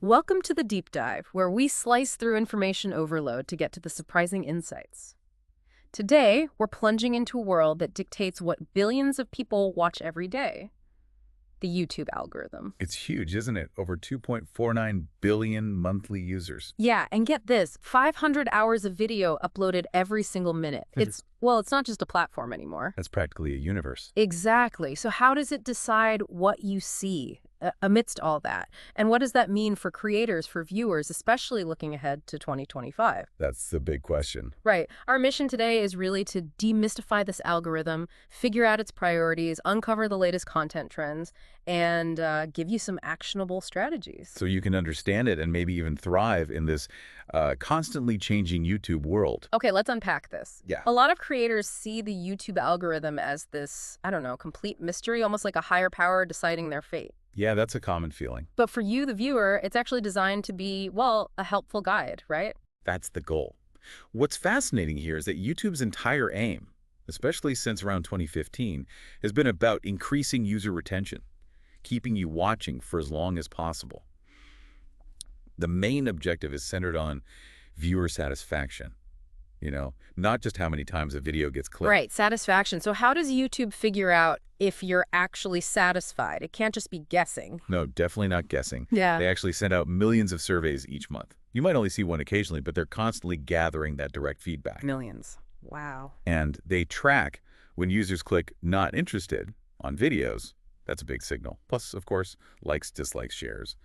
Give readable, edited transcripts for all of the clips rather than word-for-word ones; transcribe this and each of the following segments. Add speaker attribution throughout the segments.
Speaker 1: Welcome to the Deep Dive, where we slice through information overload to get to the surprising insights. Today, we're plunging into a world that dictates what billions of people watch every day: the YouTube algorithm.
Speaker 2: It's huge, isn't it? Over 2.49 billion monthly users.
Speaker 1: Yeah, and get this, 500 hours of video uploaded every single minute. It's not just a platform anymore.
Speaker 2: That's practically a universe.
Speaker 1: Exactly. So how does it decide what you see amidst all that? And what does that mean for creators, for viewers, especially looking ahead to 2025?
Speaker 2: That's the big question.
Speaker 1: Right. Our mission today is really to demystify this algorithm, figure out its priorities, uncover the latest content trends, and give you some actionable strategies.
Speaker 2: So you can understand it and maybe even thrive in this constantly changing YouTube world.
Speaker 1: Okay, let's unpack this.
Speaker 2: Yeah.
Speaker 1: A lot of creators see the YouTube algorithm as this, I don't know, complete mystery, almost like a higher power deciding their fate.
Speaker 2: Yeah, that's a common feeling.
Speaker 1: But for you, the viewer, it's actually designed to be, well, a helpful guide, right?
Speaker 2: That's the goal. What's fascinating here is that YouTube's entire aim, especially since around 2015, has been about increasing user retention, keeping you watching for as long as possible. The main objective is centered on viewer satisfaction. Not just how many times a video gets clicked.
Speaker 1: Right, satisfaction. So how does YouTube figure out if you're actually satisfied? It can't just be guessing.
Speaker 2: No, definitely not guessing.
Speaker 1: Yeah.
Speaker 2: They actually send out millions of surveys each month. You might only see one occasionally, but they're constantly gathering that direct feedback.
Speaker 1: Millions. Wow.
Speaker 2: And they track when users click not interested on videos. That's a big signal. Plus, of course, likes, dislikes, shares,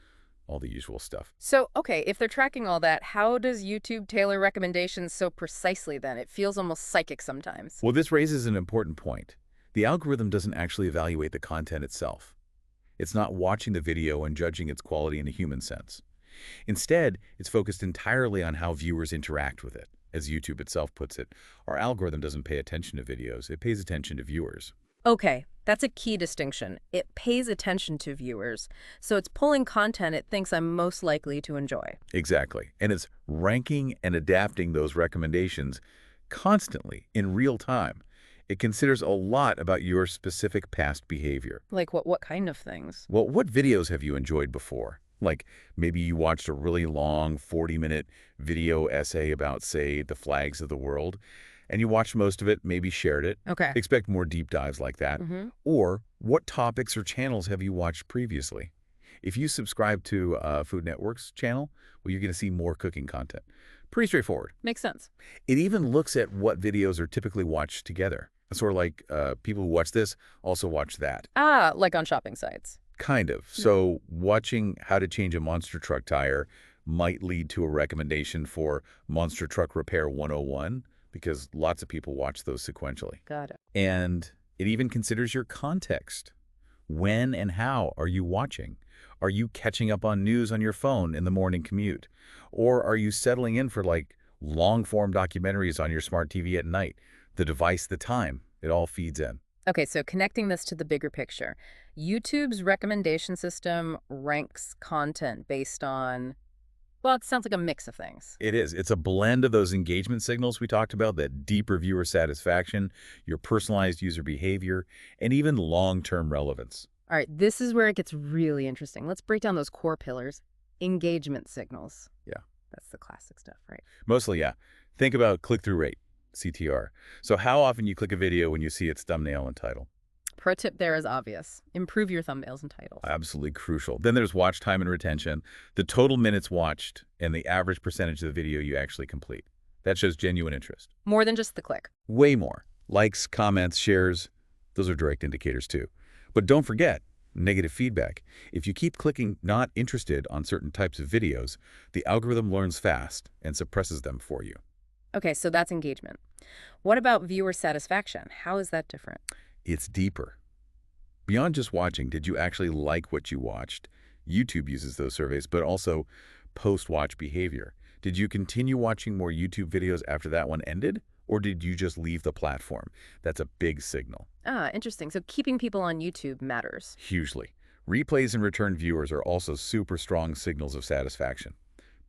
Speaker 2: all the usual stuff.
Speaker 1: So, okay, if they're tracking all that, how does YouTube tailor recommendations so precisely then? It feels almost psychic sometimes.
Speaker 2: Well, this raises an important point. The algorithm doesn't actually evaluate the content itself. It's not watching the video and judging its quality in a human sense. Instead, it's focused entirely on how viewers interact with it. As YouTube itself puts it, our algorithm doesn't pay attention to videos, it pays attention to viewers.
Speaker 1: Okay, that's a key distinction. It pays attention to viewers, so it's pulling content it thinks I'm most likely to enjoy.
Speaker 2: Exactly. And it's ranking and adapting those recommendations constantly in real time. It considers a lot about your specific past behavior.
Speaker 1: Like what kind of things?
Speaker 2: Well, what videos have you enjoyed before? Like maybe you watched a really long 40-minute video essay about, say, the flags of the world, and you watched most of it, maybe shared it.
Speaker 1: Okay.
Speaker 2: Expect more deep dives like that. Or what topics or channels have you watched previously? If you subscribe to Food Network's channel, well, you're going to see more cooking content. Pretty straightforward.
Speaker 1: Makes sense.
Speaker 2: It even looks at what videos are typically watched together. Sort of like people who watch this also watch that.
Speaker 1: Ah, like on shopping sites.
Speaker 2: Kind of. So watching how to change a monster truck tire might lead to a recommendation for Monster Truck Repair 101, because lots of people watch those sequentially.
Speaker 1: Got it.
Speaker 2: And it even considers your context. When and how are you watching? Are you catching up on news on your phone in the morning commute? Or are you settling in for long-form documentaries on your smart TV at night? The device, the time, it all feeds in.
Speaker 1: Okay, so connecting this to the bigger picture, YouTube's recommendation system ranks content based on, well, it sounds like a mix of things.
Speaker 2: It is. It's a blend of those engagement signals we talked about, that deeper viewer satisfaction, your personalized user behavior, and even long-term relevance.
Speaker 1: All right, this is where it gets really interesting. Let's break down those core pillars. Engagement signals.
Speaker 2: Yeah.
Speaker 1: That's the classic stuff, right?
Speaker 2: Mostly, yeah. Think about click-through rate, CTR. So how often you click a video when you see its thumbnail and title?
Speaker 1: Pro tip there is obvious. Improve your thumbnails and titles.
Speaker 2: Absolutely crucial. Then there's watch time and retention, the total minutes watched, and the average percentage of the video you actually complete. That shows genuine interest.
Speaker 1: More than just the click.
Speaker 2: Way more. Likes, comments, shares, those are direct indicators too. But don't forget, negative feedback. If you keep clicking not interested on certain types of videos, the algorithm learns fast and suppresses them for you.
Speaker 1: Okay, so that's engagement. What about viewer satisfaction? How is that different?
Speaker 2: It's deeper. Beyond just watching, did you actually like what you watched? YouTube uses those surveys, but also post-watch behavior. Did you continue watching more YouTube videos after that one ended? Or did you just leave the platform? That's a big signal.
Speaker 1: Ah, interesting. So keeping people on YouTube matters.
Speaker 2: Hugely. Replays and return viewers are also super strong signals of satisfaction.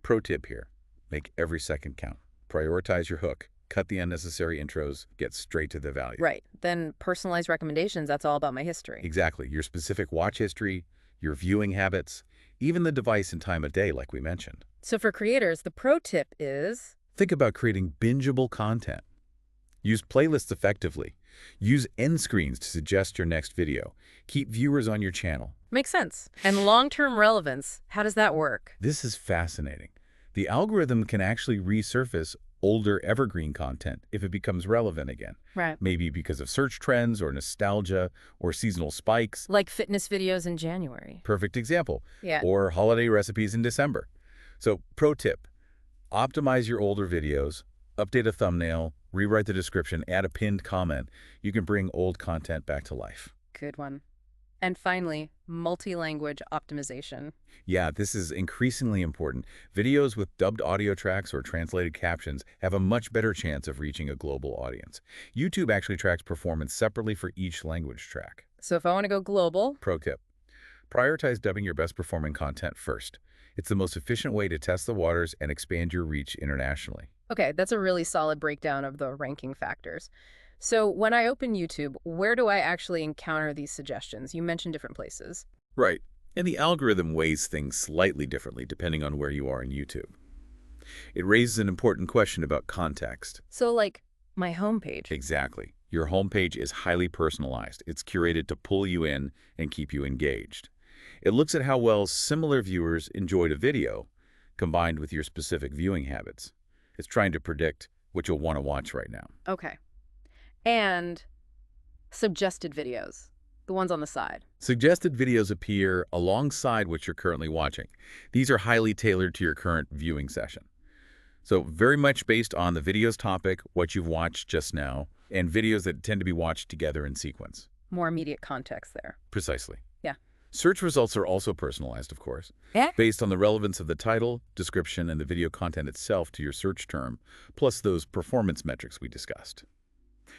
Speaker 2: Pro tip here, make every second count. Prioritize your hook. Cut the unnecessary intros, get straight to the value.
Speaker 1: Right. Then personalized recommendations, that's all about my history.
Speaker 2: Exactly. Your specific watch history, your viewing habits, even the device and time of day like we mentioned.
Speaker 1: So for creators, the pro tip is...
Speaker 2: Think about creating bingeable content. Use playlists effectively. Use end screens to suggest your next video. Keep viewers on your channel.
Speaker 1: Makes sense. And long-term relevance, how does that work?
Speaker 2: This is fascinating. The algorithm can actually resurface older evergreen content if it becomes relevant again.
Speaker 1: Right.
Speaker 2: Maybe because of search trends or nostalgia or seasonal spikes.
Speaker 1: Like fitness videos in January.
Speaker 2: Perfect example.
Speaker 1: Yeah.
Speaker 2: Or holiday recipes in December. So, pro tip, optimize your older videos, update a thumbnail, rewrite the description, add a pinned comment. You can bring old content back to life.
Speaker 1: Good one. And finally, multi-language optimization.
Speaker 2: Yeah, this is increasingly important. Videos with dubbed audio tracks or translated captions have a much better chance of reaching a global audience. YouTube actually tracks performance separately for each language track.
Speaker 1: So if I want to go global...
Speaker 2: Pro tip, prioritize dubbing your best performing content first. It's the most efficient way to test the waters and expand your reach internationally.
Speaker 1: Okay, that's a really solid breakdown of the ranking factors. So when I open YouTube, where do I actually encounter these suggestions? You mentioned different places.
Speaker 2: Right. And the algorithm weighs things slightly differently depending on where you are in YouTube. It raises an important question about context.
Speaker 1: So like my homepage.
Speaker 2: Exactly. Your homepage is highly personalized. It's curated to pull you in and keep you engaged. It looks at how well similar viewers enjoyed a video combined with your specific viewing habits. It's trying to predict what you'll want to watch right now.
Speaker 1: Okay. And suggested videos, the ones on the side.
Speaker 2: Suggested videos appear alongside what you're currently watching. These are highly tailored to your current viewing session. So very much based on the video's topic, what you've watched just now, and videos that tend to be watched together in sequence.
Speaker 1: More immediate context there.
Speaker 2: Precisely.
Speaker 1: Yeah.
Speaker 2: Search results are also personalized, of course, based on the relevance of the title, description, and the video content itself to your search term, plus those performance metrics we discussed,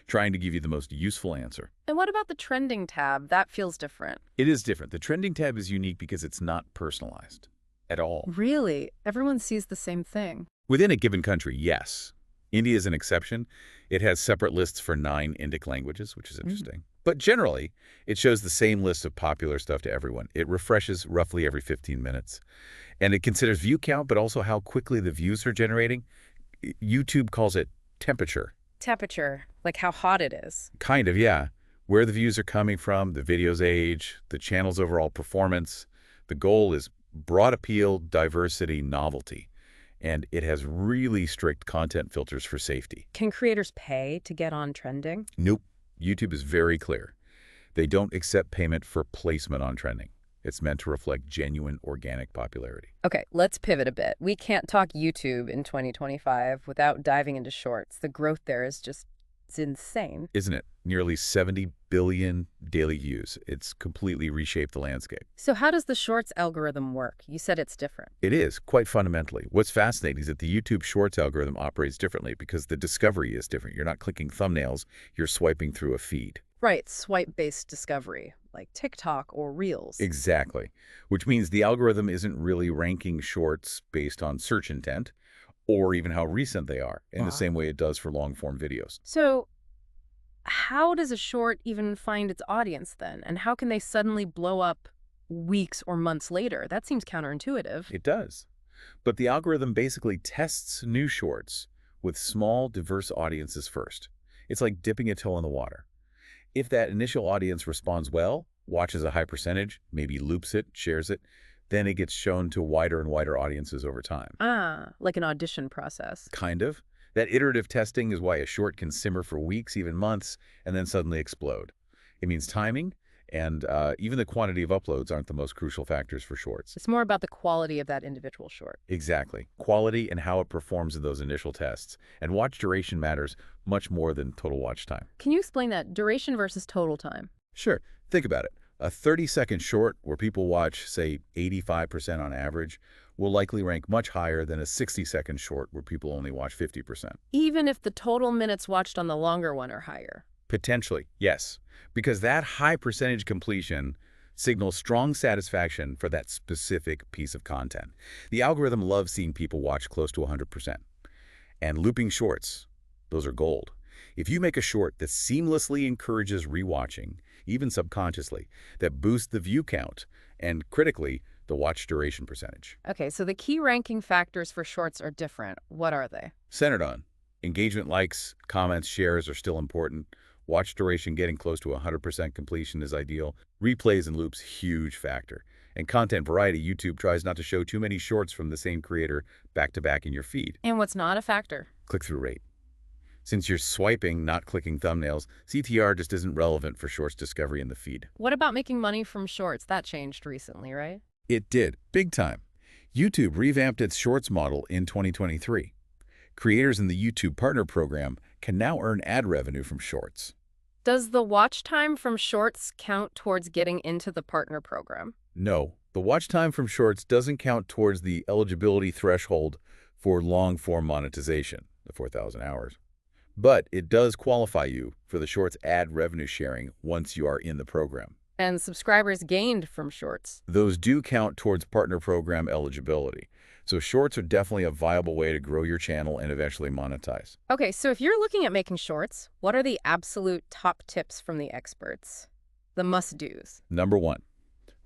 Speaker 2: trying to give you the most useful answer.
Speaker 1: And what about the trending tab? That feels different.
Speaker 2: It is different. The trending tab is unique because it's not personalized at all.
Speaker 1: Really? Everyone sees the same thing.
Speaker 2: Within a given country, yes. India is an exception. It has separate lists for 9 Indic languages, which is interesting. But generally, it shows the same list of popular stuff to everyone. It refreshes roughly every 15 minutes. And it considers view count, but also how quickly the views are generating. YouTube calls it temperature.
Speaker 1: Temperature, like how hot it is.
Speaker 2: Kind of, yeah. Where the views are coming from, the video's age, the channel's overall performance. The goal is broad appeal, diversity, novelty. And it has really strict content filters for safety.
Speaker 1: Can creators pay to get on trending?
Speaker 2: Nope. YouTube is very clear. They don't accept payment for placement on trending. It's meant to reflect genuine organic popularity.
Speaker 1: Okay, let's pivot a bit. We can't talk YouTube in 2025 without diving into Shorts. The growth there is just, it's insane.
Speaker 2: Isn't it? Nearly 70 billion daily views. It's completely reshaped the landscape.
Speaker 1: So how does the Shorts algorithm work? You said it's different.
Speaker 2: It is, quite fundamentally. What's fascinating is that the YouTube Shorts algorithm operates differently because the discovery is different. You're not clicking thumbnails, you're swiping through a feed.
Speaker 1: Right, swipe-based discovery, like TikTok or Reels.
Speaker 2: Exactly, which means the algorithm isn't really ranking Shorts based on search intent or even how recent they are, in the same way it does for long-form videos.
Speaker 1: So how does a short even find its audience then? And how can they suddenly blow up weeks or months later? That seems counterintuitive.
Speaker 2: It does. But the algorithm basically tests new shorts with small, diverse audiences first. It's like dipping a toe in the water. If that initial audience responds well, watches a high percentage, maybe loops it, shares it, then it gets shown to wider and wider audiences over time.
Speaker 1: Ah, like an audition process.
Speaker 2: Kind of. That iterative testing is why a short can simmer for weeks, even months, and then suddenly explode. It means timing, and even the quantity of uploads aren't the most crucial factors for shorts.
Speaker 1: It's more about the quality of that individual short.
Speaker 2: Exactly. Quality and how it performs in those initial tests. And watch duration matters much more than total watch time.
Speaker 1: Can you explain that? Duration versus total time.
Speaker 2: Sure. Think about it. A 30-second short where people watch, say, 85% on average, will likely rank much higher than a 60-second short where people only watch 50%.
Speaker 1: Even if the total minutes watched on the longer one are higher.
Speaker 2: Potentially, yes. Because that high percentage completion signals strong satisfaction for that specific piece of content. The algorithm loves seeing people watch close to 100%. And looping shorts, those are gold. If you make a short that seamlessly encourages rewatching, even subconsciously, that boosts the view count, and critically, the watch duration percentage.
Speaker 1: Okay, so the key ranking factors for shorts are different. What are they?
Speaker 2: Centered on engagement, likes, comments, shares are still important. Watch duration getting close to 100% completion is ideal. Replays and loops, huge factor. And content variety, YouTube tries not to show too many shorts from the same creator back-to-back in your feed.
Speaker 1: And what's not a factor?
Speaker 2: Click-through rate. Since you're swiping, not clicking thumbnails, CTR just isn't relevant for shorts discovery in the feed.
Speaker 1: What about making money from shorts? That changed recently, right?
Speaker 2: It did, big time. YouTube revamped its shorts model in 2023. Creators in the YouTube Partner Program can now earn ad revenue from shorts.
Speaker 1: Does the watch time from shorts count towards getting into the partner program?
Speaker 2: No, the watch time from shorts doesn't count towards the eligibility threshold for long-form monetization, the 4,000 hours. But it does qualify you for the shorts ad revenue sharing once you are in the program.
Speaker 1: And subscribers gained from shorts?
Speaker 2: Those do count towards partner program eligibility. So shorts are definitely a viable way to grow your channel and eventually monetize.
Speaker 1: Okay, so if you're looking at making shorts, what are the absolute top tips from the experts? The must-dos.
Speaker 2: Number 1,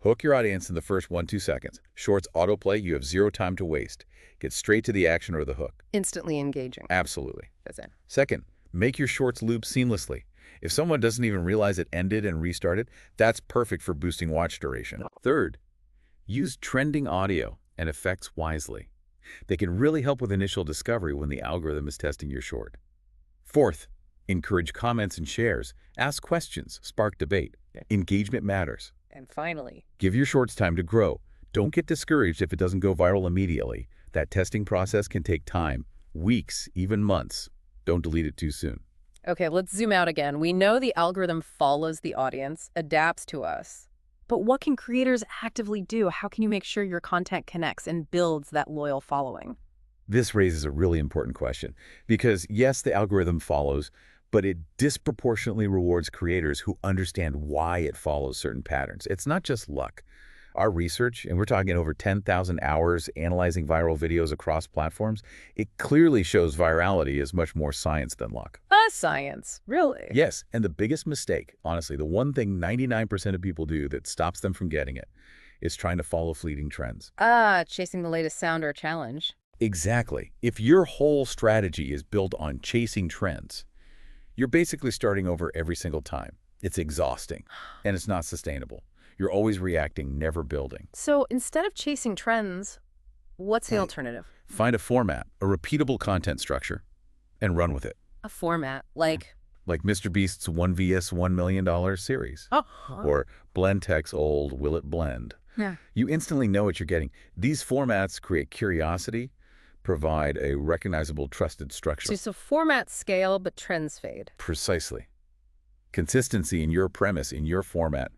Speaker 2: hook your audience in the first 1-2 seconds. Shorts autoplay, you have zero time to waste. Get straight to the action or the hook.
Speaker 1: Instantly engaging.
Speaker 2: Absolutely.
Speaker 1: That's it.
Speaker 2: Second, make your shorts loop seamlessly. If someone doesn't even realize it ended and restarted, that's perfect for boosting watch duration. Third, use trending audio and effects wisely. They can really help with initial discovery when the algorithm is testing your short. Fourth, encourage comments and shares. Ask questions, spark debate. Engagement matters.
Speaker 1: And finally,
Speaker 2: Give your shorts time to grow. Don't get discouraged if it doesn't go viral immediately. That testing process can take time, weeks, even months. Don't delete it too soon.
Speaker 1: okay, let's zoom out again. We know the algorithm follows the audience, adapts to us. But what can creators actively do? How can you make sure your content connects and builds that loyal following?
Speaker 2: This raises a really important question because, yes, the algorithm follows, but it disproportionately rewards creators who understand why it follows certain patterns. It's not just luck. Our research, and we're talking over 10,000 hours analyzing viral videos across platforms, it clearly shows virality is much more science than luck.
Speaker 1: Science, really?
Speaker 2: Yes, and the biggest mistake, honestly, the one thing 99% of people do that stops them from getting it is trying to follow fleeting trends.
Speaker 1: Chasing the latest sound or challenge.
Speaker 2: Exactly. If your whole strategy is built on chasing trends, you're basically starting over every single time. It's exhausting, and it's not sustainable. You're always reacting, never building.
Speaker 1: So instead of chasing trends, what's the alternative?
Speaker 2: Find a format, a repeatable content structure, and run with it.
Speaker 1: A format like
Speaker 2: Mr. Beast's 1vs $1 million series. Or Blendtech's old Will It Blend.
Speaker 1: Yeah.
Speaker 2: You instantly know what you're getting. These formats create curiosity, provide a recognizable, trusted structure.
Speaker 1: So formats scale, but trends fade.
Speaker 2: Precisely. Consistency in your premise, in your format,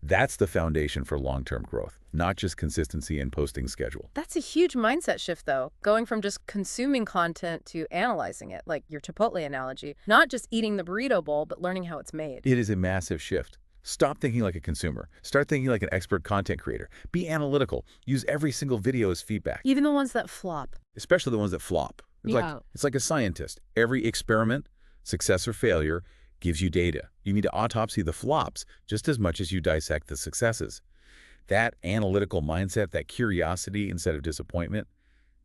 Speaker 2: that's the foundation for long-term growth, not just consistency in posting schedule.
Speaker 1: That's a huge mindset shift, though, going from just consuming content to analyzing it, like your Chipotle analogy, not just eating the burrito bowl, but learning how it's made.
Speaker 2: It is a massive shift. Stop thinking like a consumer. Start thinking like an expert content creator. Be analytical. Use every single video as feedback.
Speaker 1: Even the ones that flop.
Speaker 2: Especially the ones that flop. It's like a scientist. Every experiment, success or failure, gives you data. You need to autopsy the flops just as much as you dissect the successes. That analytical mindset, that curiosity instead of disappointment,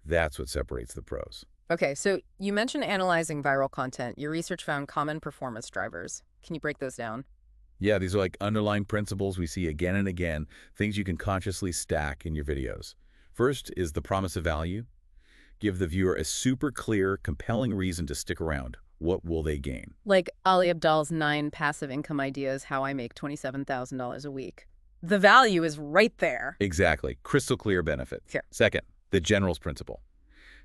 Speaker 2: that's what separates the pros.
Speaker 1: Okay, so you mentioned analyzing viral content. Your research found common performance drivers. Can you break those down?
Speaker 2: Yeah, these are like underlying principles we see again and again, things you can consciously stack in your videos. First is the promise of value. Give the viewer a super clear, compelling reason to stick around. What will they gain?
Speaker 1: Like Ali Abdaal's 9 passive income ideas, how I make $27,000 a week. The value is right there.
Speaker 2: Exactly. Crystal clear benefit.
Speaker 1: Sure.
Speaker 2: Second, the general's principle.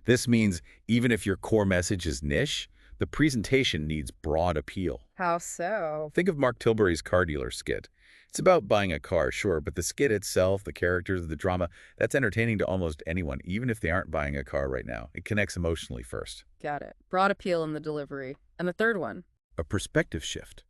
Speaker 2: This means even if your core message is niche, the presentation needs broad appeal.
Speaker 1: How so?
Speaker 2: Think of Mark Tilbury's car dealer skit. It's about buying a car, sure, but the skit itself, the characters, the drama, that's entertaining to almost anyone, even if they aren't buying a car right now. It connects emotionally first.
Speaker 1: Got it. Broad appeal in the delivery. And the third one?
Speaker 2: A perspective shift.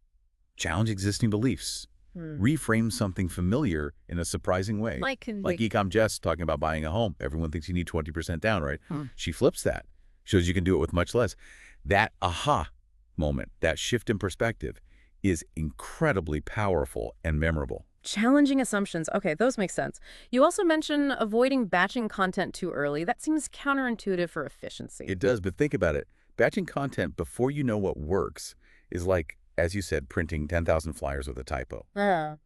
Speaker 2: Challenge existing beliefs. Reframe something familiar in a surprising way. Like Ecom Jess talking about buying a home. Everyone thinks you need 20% down, right? She flips that. Shows you can do it with much less. That aha moment, that shift in perspective, is incredibly powerful and memorable.
Speaker 1: Challenging assumptions. Okay, those make sense. You also mentioned avoiding batching content too early. That seems counterintuitive for efficiency.
Speaker 2: It does, but think about it. Batching content before you know what works is like, as you said, printing 10,000 flyers with a typo.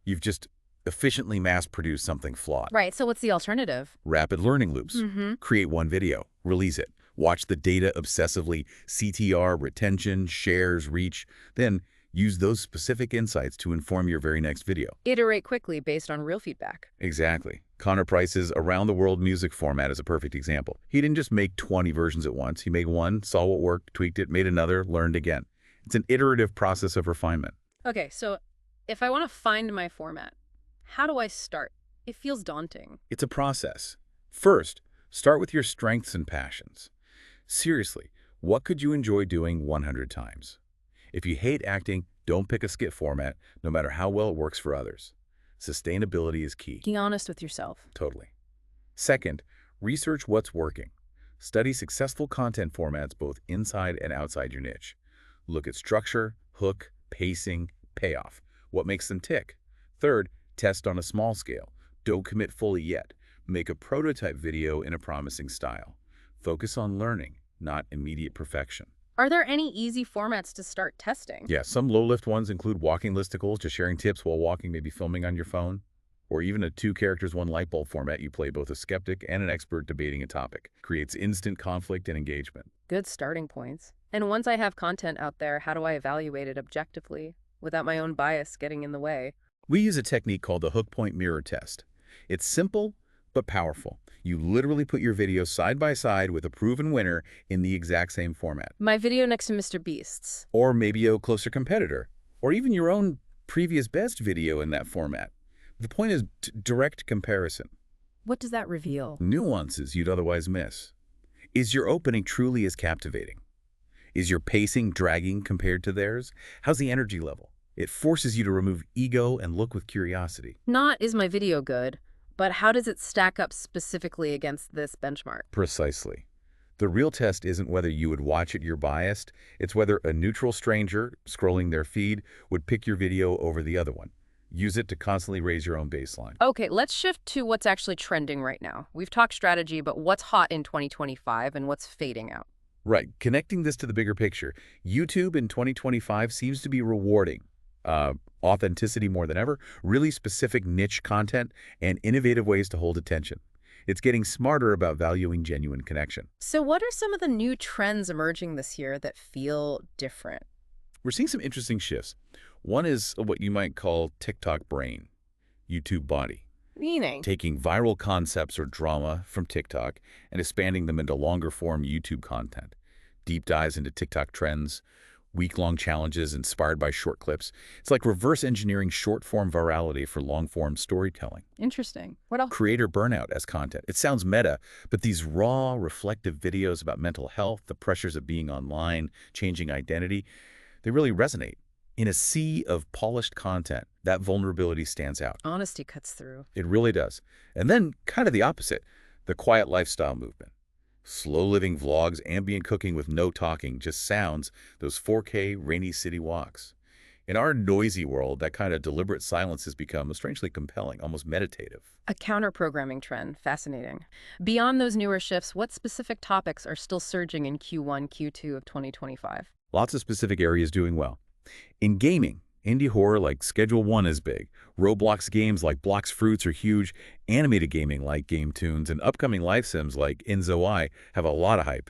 Speaker 2: You've just efficiently mass-produced something flawed.
Speaker 1: Right, so what's the alternative?
Speaker 2: Rapid learning loops. Create one video, release it, watch the data obsessively, CTR, retention, shares, reach, then use those specific insights to inform your very next video.
Speaker 1: Iterate quickly based on real feedback.
Speaker 2: Exactly. Connor Price's Around the World music format is a perfect example. He didn't just make 20 versions at once. He made one, saw what worked, tweaked it, made another, learned again. It's an iterative process of refinement.
Speaker 1: Okay, so if I want to find my format, how do I start? It feels daunting.
Speaker 2: It's a process. First, start with your strengths and passions. Seriously, what could you enjoy doing 100 times? If you hate acting, don't pick a skit format, no matter how well it works for others. Sustainability is key.
Speaker 1: Be honest with yourself.
Speaker 2: Totally. Second, research what's working. Study successful content formats both inside and outside your niche. Look at structure, hook, pacing, payoff. What makes them tick? Third, test on a small scale. Don't commit fully yet. Make a prototype video in a promising style. Focus on learning, not immediate perfection.
Speaker 1: Are there any easy formats to start testing?
Speaker 2: Yeah, some low-lift ones include walking listicles, just sharing tips while walking, maybe filming on your phone. Or even a 2 characters, 1 light bulb format. You play both a skeptic and an expert debating a topic. Creates instant conflict and engagement.
Speaker 1: Good starting points. And once I have content out there, how do I evaluate it objectively without my own bias getting in the way?
Speaker 2: We use a technique called the hook point mirror test. It's simple but powerful. You literally put your videos side by side with a proven winner in the exact same format.
Speaker 1: My video next to Mr. Beast's.
Speaker 2: Or maybe a closer competitor. Or even your own previous best video in that format. The point is direct comparison.
Speaker 1: What does that reveal?
Speaker 2: Nuances you'd otherwise miss. Is your opening truly as captivating? Is your pacing dragging compared to theirs? How's the energy level? It forces you to remove ego and look with curiosity.
Speaker 1: Not, is my video good, but how does it stack up specifically against this benchmark?
Speaker 2: Precisely. The real test isn't whether you would watch it you're biased, it's whether a neutral stranger scrolling their feed would pick your video over the other one. Use it to constantly raise your own baseline.
Speaker 1: Okay, let's shift to what's actually trending right now. We've talked strategy, but what's hot in 2025 and what's fading out?
Speaker 2: Right. Connecting this to the bigger picture, YouTube in 2025 seems to be rewarding authenticity more than ever, really specific niche content, and innovative ways to hold attention. It's getting smarter about valuing genuine connection.
Speaker 1: So what are some of the new trends emerging this year that feel different?
Speaker 2: We're seeing some interesting shifts. One is what you might call TikTok brain, YouTube body.
Speaker 1: Meaning?
Speaker 2: Taking viral concepts or drama from TikTok and expanding them into longer-form YouTube content. Deep dives into TikTok trends, week-long challenges inspired by short clips. It's like reverse engineering short-form virality for long-form storytelling.
Speaker 1: Interesting. What else?
Speaker 2: Creator burnout as content. It sounds meta, but these raw, reflective videos about mental health, the pressures of being online, changing identity, they really resonate. In a sea of polished content, that vulnerability stands out.
Speaker 1: Honesty cuts through.
Speaker 2: It really does. And then kind of the opposite, the quiet lifestyle movement. Slow-living vlogs, ambient cooking with no talking, just sounds, those 4K rainy city walks. In our noisy world, that kind of deliberate silence has become strangely compelling, almost meditative.
Speaker 1: A counter-programming trend. Fascinating. Beyond those newer shifts, what specific topics are still surging in Q1, Q2 of 2025?
Speaker 2: Lots of specific areas doing well. In gaming, indie horror like Schedule 1 is big. Roblox games like Blox Fruits are huge. Animated gaming like Game Tunes and upcoming life sims like Inzo I have a lot of hype.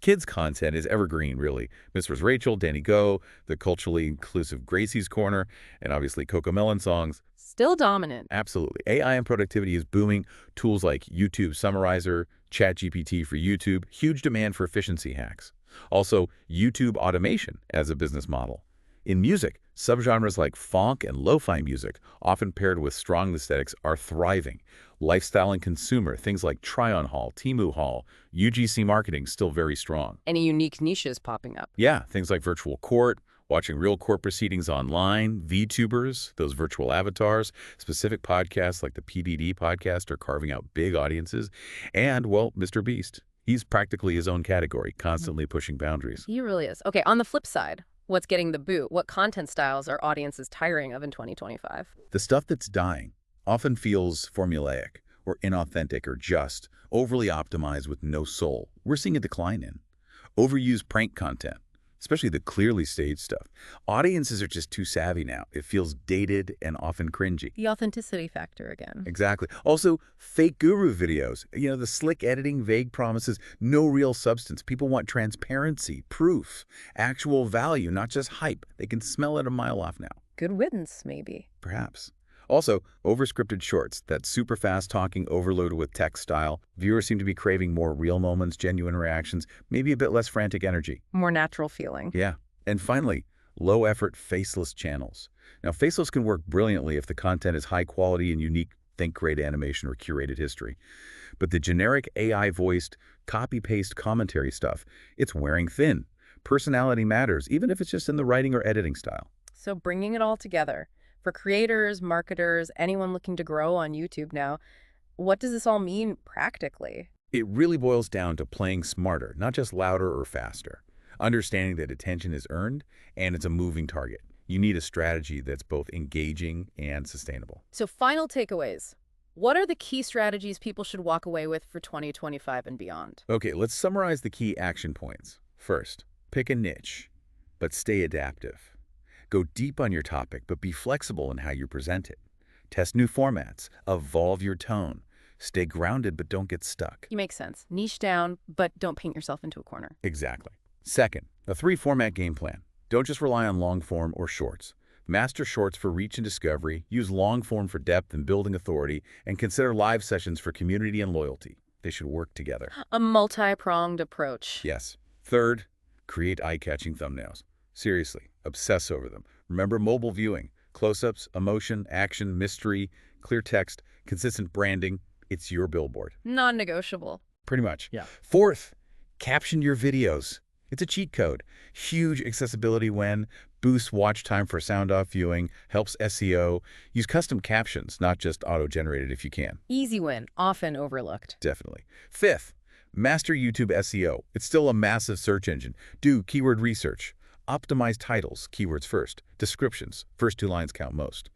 Speaker 2: Kids content is evergreen, really. Mistress Rachel, Danny Go, the culturally inclusive Gracie's Corner, and obviously Cocomelon songs.
Speaker 1: Still dominant.
Speaker 2: Absolutely. AI and productivity is booming. Tools like YouTube Summarizer, ChatGPT for YouTube, huge demand for efficiency hacks. Also, YouTube automation as a business model. In music, subgenres like funk and lo-fi music, often paired with strong aesthetics, are thriving. Lifestyle and consumer, things like Try-On Haul, Temu Haul, UGC marketing still very strong.
Speaker 1: Any unique niches popping up?
Speaker 2: Yeah, things like virtual court, watching real court proceedings online, VTubers, those virtual avatars, specific podcasts like the PBD podcast are carving out big audiences, and, well, Mr. Beast. He's practically his own category, constantly pushing boundaries.
Speaker 1: He really is. Okay, on the flip side, What's getting the boot? What content styles are audiences tiring of in 2025?
Speaker 2: The stuff that's dying often feels formulaic or inauthentic or just overly optimized with no soul. We're seeing a decline in overused prank content, especially the clearly staged stuff. Audiences are just too savvy now. It feels dated and often cringy.
Speaker 1: The authenticity factor again.
Speaker 2: Exactly. Also, fake guru videos. The slick editing, vague promises, no real substance. People want transparency, proof, actual value, not just hype. They can smell it a mile off now.
Speaker 1: Good riddance, maybe.
Speaker 2: Perhaps. Also, overscripted shorts, that super fast talking overloaded with text style. Viewers seem to be craving more real moments, genuine reactions, maybe a bit less frantic energy.
Speaker 1: More natural feeling.
Speaker 2: Yeah. And finally, low effort, faceless channels. Now, faceless can work brilliantly if the content is high quality and unique, think great animation or curated history. But the generic AI voiced, copy paste commentary stuff, it's wearing thin. Personality matters, even if it's just in the writing or editing style.
Speaker 1: So bringing it all together. For creators, marketers, anyone looking to grow on YouTube now, what does this all mean practically?
Speaker 2: It really boils down to playing smarter, not just louder or faster. Understanding that attention is earned and it's a moving target. You need a strategy that's both engaging and sustainable.
Speaker 1: So final takeaways. What are the key strategies people should walk away with for 2025 and beyond?
Speaker 2: Okay, let's summarize the key action points. First, pick a niche, but stay adaptive. Go deep on your topic, but be flexible in how you present it. Test new formats. Evolve your tone. Stay grounded, but don't get stuck.
Speaker 1: You make sense. Niche down, but don't paint yourself into a corner.
Speaker 2: Exactly. Second, a 3-format game plan. Don't just rely on long form or shorts. Master shorts for reach and discovery, use long form for depth and building authority, and consider live sessions for community and loyalty. They should work together.
Speaker 1: A multi-pronged approach.
Speaker 2: Yes. Third, create eye-catching thumbnails. Seriously, obsess over them. Remember mobile viewing, close-ups, emotion, action, mystery, clear text, consistent branding. It's your billboard.
Speaker 1: Non-negotiable.
Speaker 2: Pretty much.
Speaker 3: Yeah.
Speaker 2: Fourth, caption your videos. It's a cheat code. Huge accessibility win, boosts watch time for sound-off viewing, helps SEO. Use custom captions, not just auto-generated if you can.
Speaker 1: Easy win, often overlooked.
Speaker 2: Definitely. Fifth, master YouTube SEO. It's still a massive search engine. Do keyword research. Optimize titles, keywords first. Descriptions, first 2 lines count most.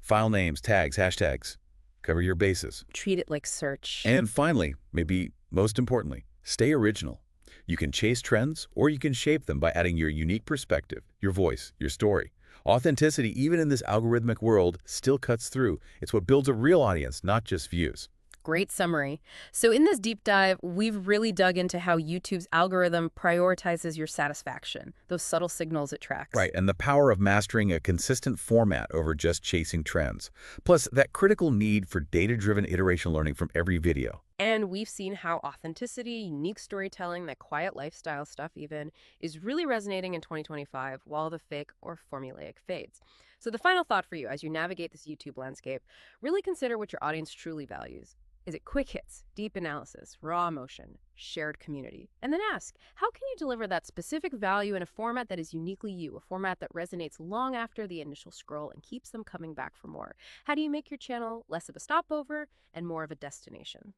Speaker 2: File names, tags, hashtags. Cover your bases.
Speaker 1: Treat it like search.
Speaker 2: And finally, maybe most importantly, stay original. You can chase trends or you can shape them by adding your unique perspective, your voice, your story. Authenticity, even in this algorithmic world, still cuts through. It's what builds a real audience, not just views.
Speaker 1: Great summary. So in this deep dive, we've really dug into how YouTube's algorithm prioritizes your satisfaction, those subtle signals it tracks.
Speaker 2: Right, and the power of mastering a consistent format over just chasing trends. Plus, that critical need for data-driven iteration learning from every video.
Speaker 1: And we've seen how authenticity, unique storytelling, that quiet lifestyle stuff even, is really resonating in 2025 while the fake or formulaic fades. So the final thought for you as you navigate this YouTube landscape, really consider what your audience truly values. Is it quick hits, deep analysis, raw emotion, shared community? And then ask, how can you deliver that specific value in a format that is uniquely you, a format that resonates long after the initial scroll and keeps them coming back for more? How do you make your channel less of a stopover and more of a destination?